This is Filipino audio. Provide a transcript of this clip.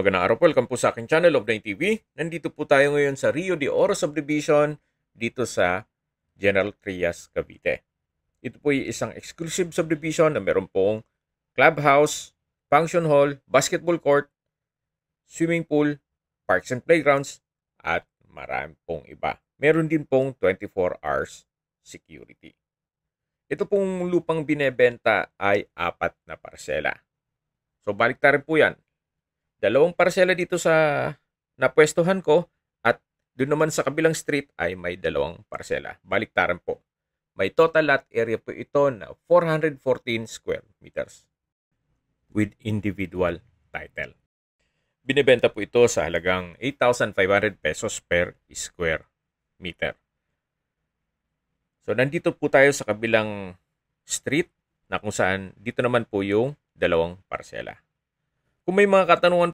Magandang araw po, welcome po sa aking channel of 9 TV. Nandito po tayo ngayon sa Rio de Oro Subdivision dito sa General Trias, Cavite. Ito po ay isang exclusive subdivision na meron pong clubhouse, function hall, basketball court, swimming pool, parks and playgrounds, at marami pong iba. Meron din pong 24 hours security. Ito pong lupang binebenta ay 4 na parsela. So baliktarin po yan. 2 parsela dito sa napwestuhan ko at doon naman sa kabilang street ay may 2 parsela. Baliktaran po. May total lot area po ito na 414 square meters with individual title. Binibenta po ito sa halagang 8,500 pesos per square meter. So nandito po tayo sa kabilang street na kung saan dito naman po yung 2 parsela. Kung may mga katanungan